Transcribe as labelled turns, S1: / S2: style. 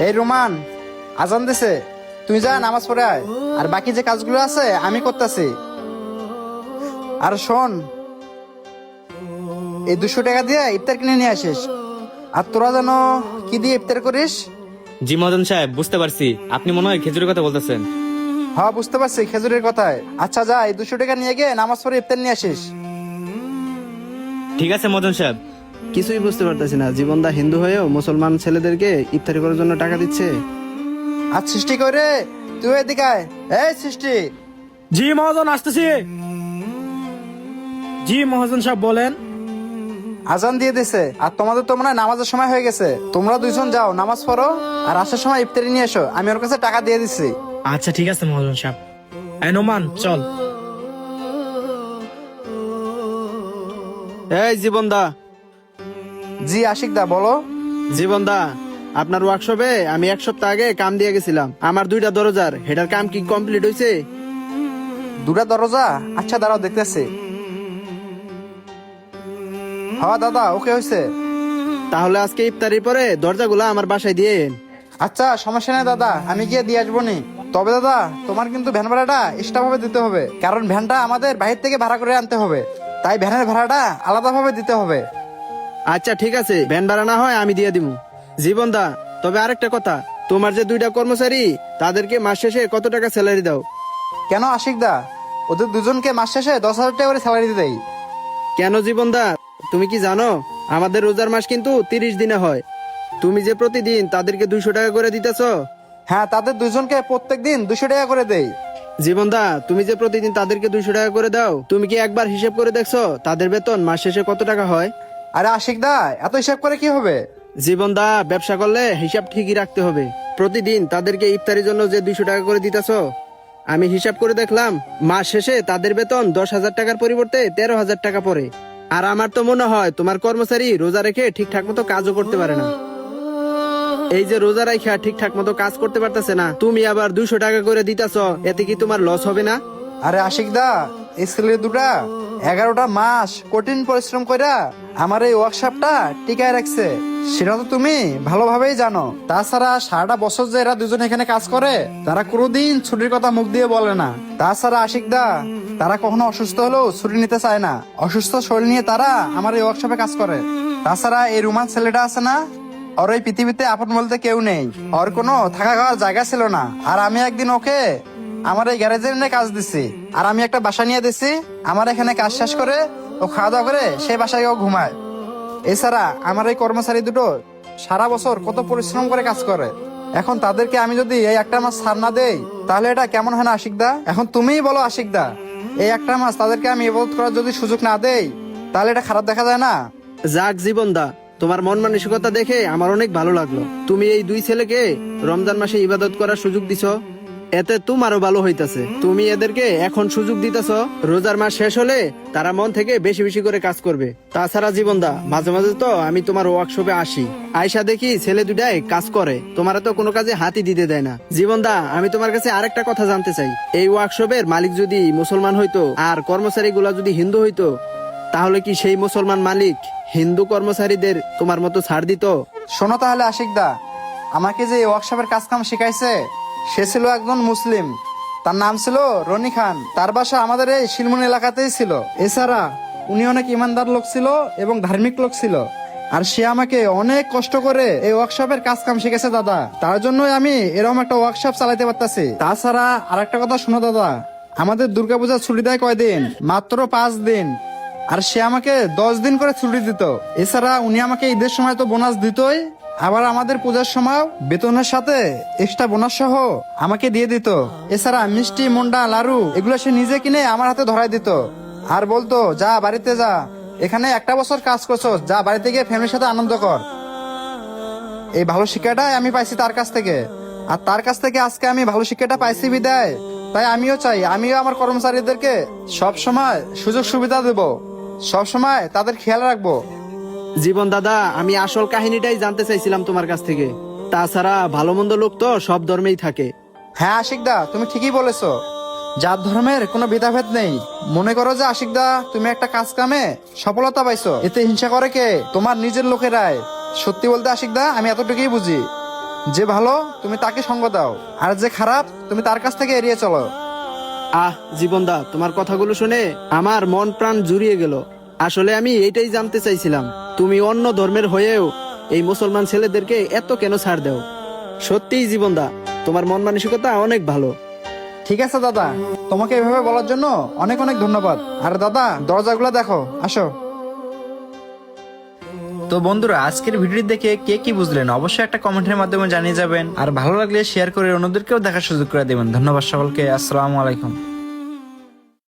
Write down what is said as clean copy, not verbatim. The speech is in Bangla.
S1: এই রোমান, আজান দিছে, তুই যা নামাজ পড়ে আয়, আর বাকি যে কাজগুলো আছে আমি করতেছি। আর শোন, এই 200 টাকা দিয়ে ইফতার কিনে নিয়ে আসিস। আর তোরা যেন কি দিয়ে ইফতার করিস?
S2: জি মহাজন সাহেব, বুঝতে পারছি আপনি মনে হয় খেজুরের কথা বলতেছেন।
S1: হ্যাঁ বুঝতে পারছি, খেজুরের কথায়। আচ্ছা যা, এই 200 টাকা নিয়ে গিয়ে নামাজ পড়ে ইফতার নিয়ে আসিস।
S2: ঠিক আছে মহাজন সাহেব।
S3: কিছুই বুঝতে পারতেছি না, জীবনদা হিন্দু হয়েও মুসলমান ছেলেদেরকে ইফতারি করার জন্য টাকা দিচ্ছে।
S1: আর সৃষ্টি করে তুই এদিকে আয়। এই সৃষ্টি,
S4: জি মহাজন, আসতেছি। জি মহাজন সাহেব বলেন।
S1: আজান দিয়ে দিছে, আর তোমাদের তো মনে হয় নামাজের সময় হয়ে গেছে। তোমরা দুইজন যাও নামাজ পড়ো, আর আসার সময় ইফতারি নিয়ে এসো। আমি ওর কাছে টাকা দিয়ে দিচ্ছি।
S4: আচ্ছা ঠিক আছে মহাজন সাহেব। এই নোমান চল।
S3: এই জীবনদা।
S1: জি আশিক দা, বলো।
S3: জীবনদা, আপনার ওয়ার্কশপে আমি 1 সপ্তাহ আগে কাম দিয়ে গেছিলাম। আমার 2টা দরজার হেটার কাম কি কমপ্লিট হয়েছে?
S1: 2টা দরজা? আচ্ছা দাঁড়াও, দেখতেছি। হ্যাঁ দাদা, ওকে হয়েছে।
S3: তাহলে আজকে ইফতারির পরে দরজাগুলো আমার বাসায় দিয়ে।
S1: আচ্ছা সমস্যা নেই দাদা, আমি গিয়ে দিয়ে আসবো নি। তবে দাদা, তোমার কিন্তু ভ্যান ভাড়াটা এক্সট্রা ভাবে দিতে হবে, কারণ ভ্যানটা আমাদের বাইরে থেকে ভাড়া করে আনতে হবে, তাই ভ্যানের ভাড়াটা আলাদা ভাবে দিতে হবে।
S3: আচ্ছা ঠিক আছে, ভ্যান ভাড়া না হয় আমি দিয়ে দিব। জীবনদা, তবে আরেকটা কথা, তোমার যে 2টা কর্মচারী তাদেরকে মাস শেষে কত টাকা স্যালারি দাও?
S1: কেন আশিক দা, ওদের দুজনকে মাস শেষে 10,000 টাকা করে স্যালারি দেই।
S3: কেন জীবনদা, তুমি কি জানো আমাদের রোজার মাস কিন্তু 30 দিনে হয়? তুমি যে প্রতিদিন তাদেরকে 200 টাকা করে দিতেছ।
S1: হ্যাঁ, তাদের দুজনকে প্রত্যেক দিন 200 টাকা করে দেই।
S3: জীবনদা, তুমি যে প্রতিদিন তাদেরকে 200 টাকা করে দাও, তুমি কি একবার হিসেব করে দেখছো তাদের বেতন মাস শেষে কত টাকা হয়?
S1: আরে আশিক দা, এত হিসাব করে কি হবে?
S3: জীবনদা, ব্যবসা করলে হিসাব ঠিকই রাখতে হবে। প্রতিদিন তাদেরকে ইফতারির জন্য যে 200 টাকা করে দিতেছ, আমি হিসাব করে দেখলাম মাস শেষে তাদের বেতন 10,000 টাকার পরিবর্তে 13,000 টাকা পড়ে। আর আমার তো মনে হয় তোমার কর্মচারী রোজা রেখে ঠিকঠাক মতো কাজও করতে পারে না। এই যে রোজা রাখা ঠিকঠাক মতো কাজ করতে পারতেছে না, তুমি আবার 200 টাকা করে দিতেছ, এতে কি তোমার লস হবে না?
S1: আরে আশিক দা, এই ছেলে দুটা 11টা মাস কঠিন পরিশ্রম কইরা আমার এই ওয়ার্কশপটা টিকায় রাখছে, সেটা তো তুমি ভালোভাবেই জানো। তাছাড়া সারাটা বছর যে এরা দুজন এখানে কাজ করে, তারা কোনোদিন ছুটির কথা মুখ দিয়ে বলে না। তাছাড়া আশিক দা, তারা কখনো অসুস্থ হলেও ছুটি নিতে চায় না। অসুস্থ শরীর নিয়ে তারা আমার এই ওয়ার্কশপে কাজ করে। তাছাড়া এই রোমান ছেলেটা আছে না, ওর এই পৃথিবীতে আপন বলতে কেউ নেই। ওর কোনো থাকা খাওয়ার জায়গা ছিল না, আর আমি একদিন ওকে আমার এই গ্যারেজের এনে কাজ দিছি, আর আমি একটা বাসা নিয়ে দিছি। আমার এখানে কাজ শেষ করে ও খাওয়া দাওয়া করে সেই বাসায় ও ঘুমায়। এছাড়া আমার এই কর্মচারী দুটো সারা বছর কত পরিশ্রম করে কাজ করে। এখন তাদেরকে আমি যদি এই একটা মাস ছাড় না দেই, তাহলে এটা কেমন হয় না আশিক দা? এখন তুমিই বলো আশিক দা, এই একটা মাস তাদেরকে আমি ইবাদত করার যদি সুযোগ না দেই, তাহলে এটা খারাপ দেখা যায় না?
S3: যাক জীবনদা, তোমার মন মানসিকতা দেখে আমার অনেক ভালো লাগলো। তুমি এই 2 ছেলেকে রমজান মাসে ইবাদত করার সুযোগ দিছো, এতে তোমারও ভালো হইতাছে। তুমি এদেরকে এখন সুযোগ দিতেছ, রোজার মাস শেষ হলে তারা মন থেকে বেশি বেশি করে কাজ করবে। তাছাড়া জীবনদা, মাঝে মাঝে তো আমি তোমার ওয়ার্কশপে আসি, আয়সা দেখি ছেলে দুটাই কাজ করে, তোমার তো কোনো কাজে হাতই দিতে দেয় না। জীবনদা, আমি তোমার কাছে আরেকটা কথা জানতে চাই, এই ওয়ার্কশপের মালিক যদি মুসলমান হইতো আর কর্মচারী গুলা যদি হিন্দু হইতো, তাহলে কি সেই মুসলমান মালিক হিন্দু কর্মচারীদের তোমার মতো ছাড় দিত?
S1: শোনো তাহলে আশিক দা, আমাকে যে এই ওয়ার্কশপের কাজ কাম শিখাইছে, সে ছিল একজন মুসলিম। তার নাম ছিল রনি খান। তার বাসা আমাদের এই শিলমুন এলাকাতেই ছিল। এছাড়া উনি অনেক ইমানদার লোক ছিল এবং ধার্মিক লোক ছিল। আর সে আমাকে অনেক কষ্ট করে এই ওয়ার্কশপের কাজ কাম শিখেছে দাদা। তার জন্যই আমি এরকম একটা ওয়ার্কশপ চালাতে পারতাছি। তাছাড়া আরেকটা কথা শোনো দাদা, আমাদের দুর্গাপূজার ছুটি দেয় কয়দিন? মাত্র 5 দিন। আর সে আমাকে 10 দিন করে ছুটি দিত। এছাড়া উনি আমাকে ঈদের সময় তো বোনাস দিতই, আবার আমাদের পূজার সময় বেতনের সাথে এক্সট্রা বোনাস সহ আমাকে দিয়ে দিত। এছাড়া মিষ্টি, মন্ডা, লাড়ু এগুলো সে নিজে কিনে আমার হাতে ধরাই দিত, আর বলতো যা বাড়িতে যা, এখানে একটা বছর কাজ করছো, যা বাড়িতে গিয়ে ফ্যামিলির সাথে আনন্দ কর। এই ভালো শিক্ষাটাই আমি পাইছি তার কাছ থেকে, আর তার কাছ থেকে আজকে আমি ভালো শিক্ষাটা পাইছি বিদায়, তাই আমিও চাই আমিও আমার কর্মচারীদেরকে সব সময় সুযোগ সুবিধা দেব, সব সময় তাদের খেয়াল রাখবো।
S3: জীবন দাদা, আমি আসল কাহিনীটাই জানতে চাইছিলাম তোমার কাছ থেকে। তাছাড়া ভালো মন্দ লোক তো সব ধর্মেই থাকে।
S1: হ্যাঁ আশিক দা, তুমি ঠিকই বলেছো, জাত ধর্মের কোনো ভেদাভেদ নেই। মনে করো যে আশিক দা, তুমি একটা কাজ কামে সফলতা পাইছো, এতে হিংসা করে কে? তোমার নিজের লোকেরাই। সত্যি বলতে আশিক দা, আমি এতটুকুই বুঝি। যে ভালো তুমি তাকে সঙ্গ দাও, আর যে খারাপ তুমি তার কাছ থেকে এড়িয়ে চলো।
S3: জীবনদা, তোমার কথাগুলো শুনে আমার মন প্রাণ জুড়িয়ে গেল। আসলে আমি এইটাই জানতে চাইছিলাম, তুমি অন্য ধর্মের হয়েও এই মুসলমান ছেলেদেরকে এত কেন ছাড় দাও। সত্যিই জীবনদা, তোমার মন মানসিকতা অনেক ভালো।
S1: ঠিক আছে দাদা, তোমাকে এভাবে বলার জন্য অনেক অনেক ধন্যবাদ। আর দাদা, দরজাগুলো দেখো, আসো। তো বন্ধুরা, আজকের ভিডিও দেখে কে কি বুঝলেন অবশ্যই একটা কমেন্টের মাধ্যমে জানিয়ে যাবেন। আর ভালো লাগলে শেয়ার করে অন্যদেরকেও দেখার সুযোগ করে দেবেন। ধন্যবাদ সকলকে। আসসালামু আলাইকুম।